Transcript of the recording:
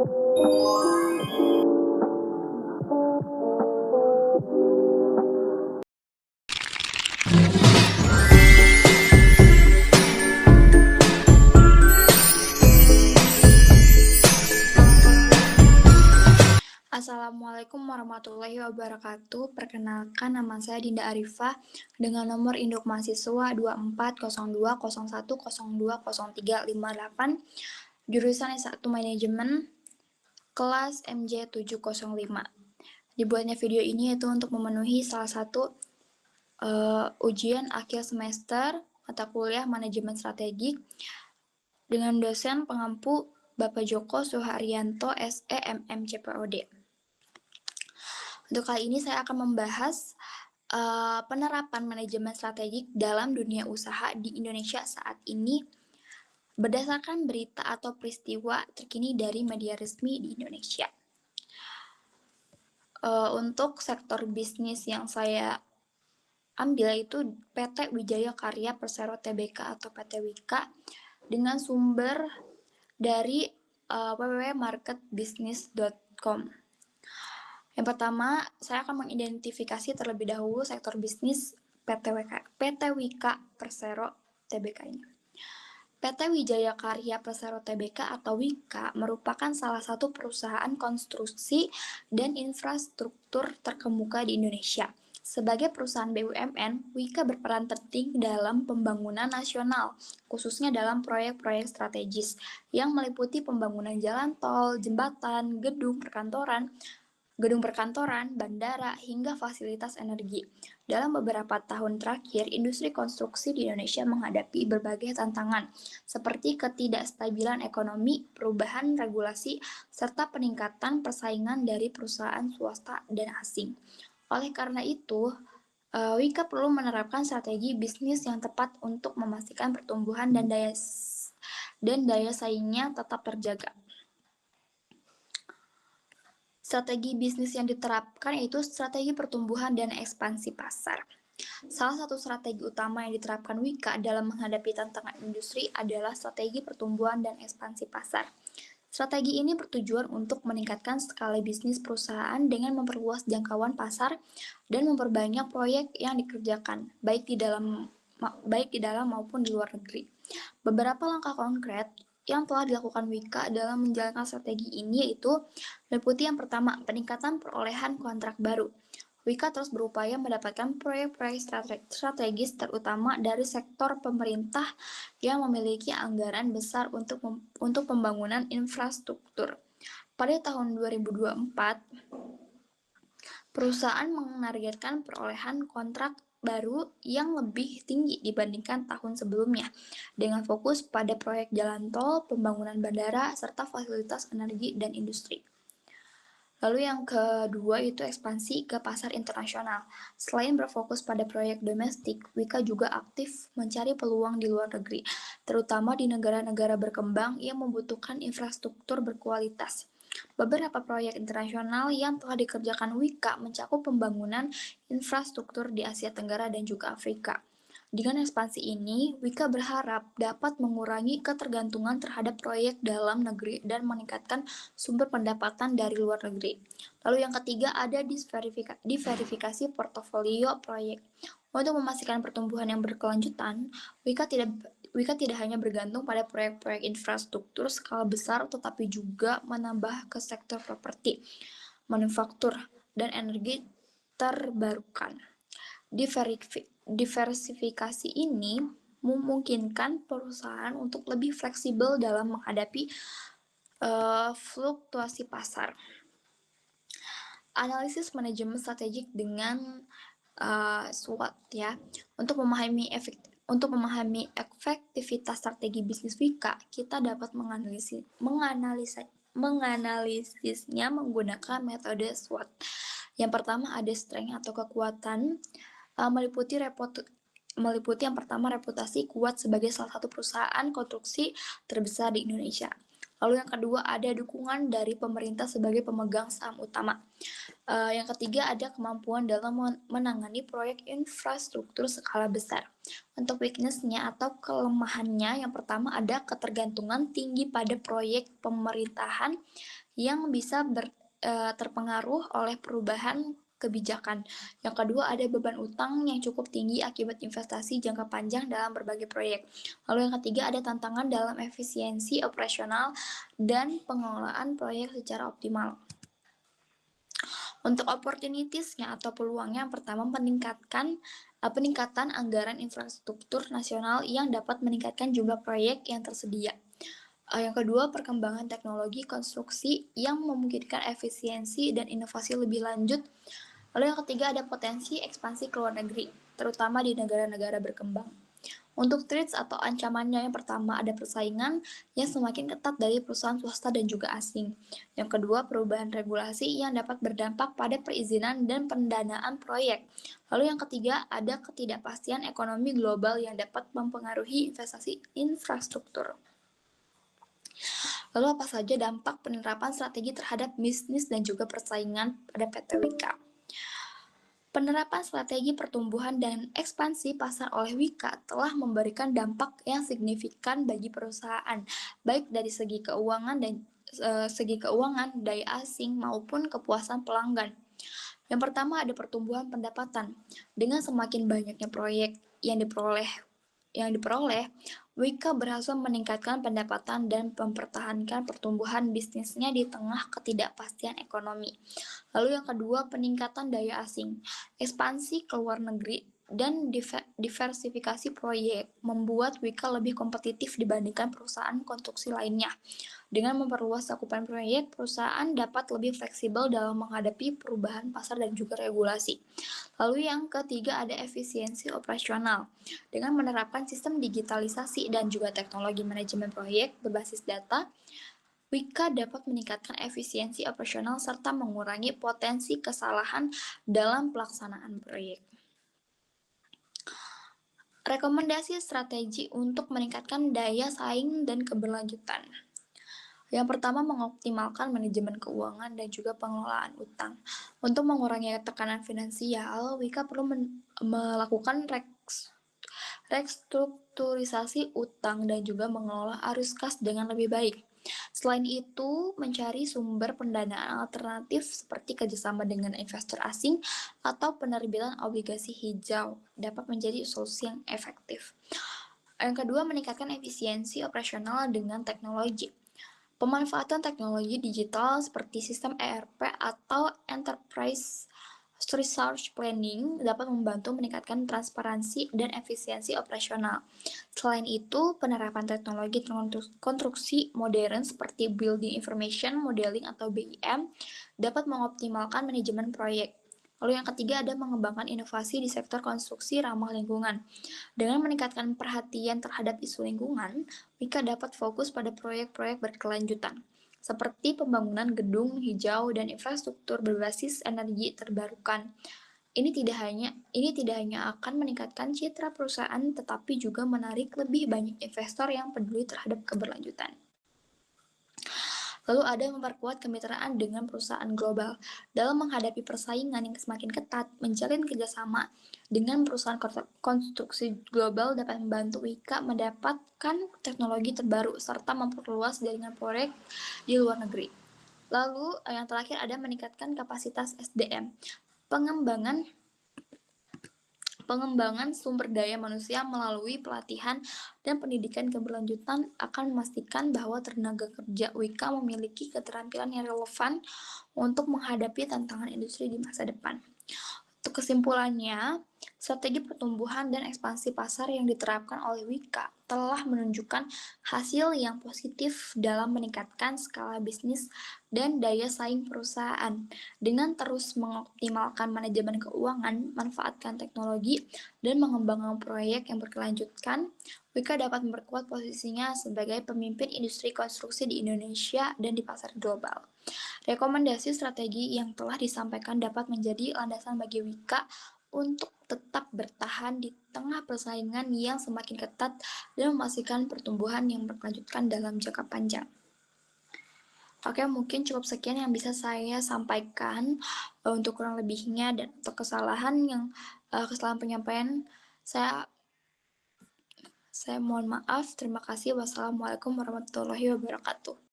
Assalamualaikum warahmatullahi wabarakatuh. Perkenalkan, nama saya Dinda Arifah dengan nomor induk mahasiswa 240201020358, jurusan S1 Manajemen, kelas MJ 705. Dibuatnya video ini yaitu untuk memenuhi salah satu ujian akhir semester mata kuliah Manajemen Strategik dengan dosen pengampu Bapak Joko Suharyanto SE MM CPOD. Untuk kali ini saya akan membahas penerapan manajemen strategik dalam dunia usaha di Indonesia saat ini berdasarkan berita atau peristiwa terkini dari media resmi di Indonesia. Untuk sektor bisnis yang saya ambil itu PT Wijaya Karya Persero Tbk atau PT Wika dengan sumber dari www.marketbusiness.com. Yang pertama, saya akan mengidentifikasi terlebih dahulu sektor bisnis PT Wika Persero Tbk ini. PT Wijaya Karya Persero Tbk atau Wika merupakan salah satu perusahaan konstruksi dan infrastruktur terkemuka di Indonesia. Sebagai perusahaan BUMN, Wika berperan penting dalam pembangunan nasional, khususnya dalam proyek-proyek strategis yang meliputi pembangunan jalan tol, jembatan, gedung perkantoran, bandara, hingga fasilitas energi. Dalam beberapa tahun terakhir, industri konstruksi di Indonesia menghadapi berbagai tantangan, seperti ketidakstabilan ekonomi, perubahan regulasi, serta peningkatan persaingan dari perusahaan swasta dan asing. Oleh karena itu, Wika perlu menerapkan strategi bisnis yang tepat untuk memastikan pertumbuhan dan daya saingnya tetap terjaga. Strategi bisnis yang diterapkan yaitu strategi pertumbuhan dan ekspansi pasar. Salah satu strategi utama yang diterapkan Wika dalam menghadapi tantangan industri adalah strategi pertumbuhan dan ekspansi pasar. Strategi ini bertujuan untuk meningkatkan skala bisnis perusahaan dengan memperluas jangkauan pasar dan memperbanyak proyek yang dikerjakan, baik di dalam maupun di luar negeri. Beberapa langkah konkret yang telah dilakukan Wika dalam menjalankan strategi ini yaitu meliputi yang pertama, peningkatan perolehan kontrak baru. Wika terus berupaya mendapatkan proyek-proyek strategis terutama dari sektor pemerintah yang memiliki anggaran besar untuk pembangunan infrastruktur. Pada tahun 2024, perusahaan menargetkan perolehan kontrak baru yang lebih tinggi dibandingkan tahun sebelumnya, dengan fokus pada proyek jalan tol, pembangunan bandara, serta fasilitas energi dan industri. Lalu yang kedua itu ekspansi ke pasar internasional. Selain berfokus pada proyek domestik, Wika juga aktif mencari peluang di luar negeri, terutama di negara-negara berkembang yang membutuhkan infrastruktur berkualitas. Beberapa proyek internasional yang telah dikerjakan Wika mencakup pembangunan infrastruktur di Asia Tenggara dan juga Afrika. Dengan ekspansi ini, Wika berharap dapat mengurangi ketergantungan terhadap proyek dalam negeri dan meningkatkan sumber pendapatan dari luar negeri. Lalu yang ketiga ada diverifikasi portofolio proyek. Untuk memastikan pertumbuhan yang berkelanjutan, Wika tidak hanya bergantung pada proyek-proyek infrastruktur skala besar, tetapi juga menambah ke sektor properti, manufaktur, dan energi terbarukan. Diversifikasi ini memungkinkan perusahaan untuk lebih fleksibel dalam menghadapi fluktuasi pasar. Analisis manajemen strategik dengan SWOT ya. Untuk memahami efektivitas strategi bisnis Wika, kita dapat menganalisisnya menggunakan metode SWOT. Yang pertama ada strength atau kekuatan, meliputi yang pertama reputasi kuat sebagai salah satu perusahaan konstruksi terbesar di Indonesia. Lalu yang kedua ada dukungan dari pemerintah sebagai pemegang saham utama. Yang ketiga ada kemampuan dalam menangani proyek infrastruktur skala besar. Untuk weakness-nya atau kelemahannya, yang pertama ada ketergantungan tinggi pada proyek pemerintahan yang bisa terpengaruh oleh perubahan kebijakan. Yang kedua ada beban utang yang cukup tinggi akibat investasi jangka panjang dalam berbagai proyek. Lalu yang ketiga ada tantangan dalam efisiensi operasional dan pengelolaan proyek secara optimal. Untuk opportunities-nya atau peluangnya, yang pertama peningkatan anggaran infrastruktur nasional yang dapat meningkatkan jumlah proyek yang tersedia. Yang kedua, perkembangan teknologi konstruksi yang memungkinkan efisiensi dan inovasi lebih lanjut. Lalu yang ketiga ada potensi ekspansi ke luar negeri, terutama di negara-negara berkembang. Untuk threats atau ancamannya, yang pertama ada persaingan yang semakin ketat dari perusahaan swasta dan juga asing. Yang kedua, perubahan regulasi yang dapat berdampak pada perizinan dan pendanaan proyek. Lalu yang ketiga, ada ketidakpastian ekonomi global yang dapat mempengaruhi investasi infrastruktur. Lalu apa saja dampak penerapan strategi terhadap bisnis dan juga persaingan pada PT Wika? Penerapan strategi pertumbuhan dan ekspansi pasar oleh Wika telah memberikan dampak yang signifikan bagi perusahaan, baik dari segi keuangan dan daya asing maupun kepuasan pelanggan. Yang pertama ada pertumbuhan pendapatan. Dengan semakin banyaknya proyek yang diperoleh, Wika berhasil meningkatkan pendapatan dan mempertahankan pertumbuhan bisnisnya di tengah ketidakpastian ekonomi. Lalu yang kedua, peningkatan daya asing. Ekspansi ke luar negeri dan diversifikasi proyek membuat Wika lebih kompetitif dibandingkan perusahaan konstruksi lainnya. Dengan memperluas cakupan proyek, perusahaan dapat lebih fleksibel dalam menghadapi perubahan pasar dan juga regulasi. Lalu yang ketiga ada efisiensi operasional. Dengan menerapkan sistem digitalisasi dan juga teknologi manajemen proyek berbasis data, Wika dapat meningkatkan efisiensi operasional serta mengurangi potensi kesalahan dalam pelaksanaan proyek. Rekomendasi strategi untuk meningkatkan daya saing dan keberlanjutan. Yang pertama, mengoptimalkan manajemen keuangan dan juga pengelolaan utang. Untuk mengurangi tekanan finansial, Wika perlu melakukan restrukturisasi utang dan juga mengelola arus kas dengan lebih baik. Selain itu, mencari sumber pendanaan alternatif seperti kerjasama dengan investor asing atau penerbitan obligasi hijau dapat menjadi solusi yang efektif. Yang kedua, meningkatkan efisiensi operasional dengan teknologi. Pemanfaatan teknologi digital seperti sistem ERP atau Enterprise Resource Planning dapat membantu meningkatkan transparansi dan efisiensi operasional. Selain itu, penerapan teknologi konstruksi modern seperti Building Information Modeling atau BIM dapat mengoptimalkan manajemen proyek. Lalu yang ketiga ada mengembangkan inovasi di sektor konstruksi ramah lingkungan. Dengan meningkatkan perhatian terhadap isu lingkungan, Wika dapat fokus pada proyek-proyek berkelanjutan, seperti pembangunan gedung hijau dan infrastruktur berbasis energi terbarukan. Ini tidak hanya akan meningkatkan citra perusahaan, tetapi juga menarik lebih banyak investor yang peduli terhadap keberlanjutan. Lalu ada memperkuat kemitraan dengan perusahaan global. Dalam menghadapi persaingan yang semakin ketat, menjalin kerjasama dengan perusahaan konstruksi global dapat membantu Wika mendapatkan teknologi terbaru serta memperluas jaringan proyek di luar negeri. Lalu yang terakhir ada meningkatkan kapasitas SDM. Pengembangan sumber daya manusia melalui pelatihan dan pendidikan keberlanjutan akan memastikan bahwa tenaga kerja Wika memiliki keterampilan yang relevan untuk menghadapi tantangan industri di masa depan. Untuk kesimpulannya, strategi pertumbuhan dan ekspansi pasar yang diterapkan oleh Wika telah menunjukkan hasil yang positif dalam meningkatkan skala bisnis dan daya saing perusahaan. Dengan terus mengoptimalkan manajemen keuangan, manfaatkan teknologi, dan mengembangkan proyek yang berkelanjutan, Wika dapat memperkuat posisinya sebagai pemimpin industri konstruksi di Indonesia dan di pasar global. Rekomendasi strategi yang telah disampaikan dapat menjadi landasan bagi Wika untuk tetap bertahan di tengah persaingan yang semakin ketat dan memastikan pertumbuhan yang berkelanjutan dalam jangka panjang. Oke, mungkin cukup sekian yang bisa saya sampaikan, untuk kurang lebihnya dan untuk kesalahan yang kesalahan penyampaian saya saya mohon maaf. Terima kasih. Wassalamualaikum warahmatullahi wabarakatuh.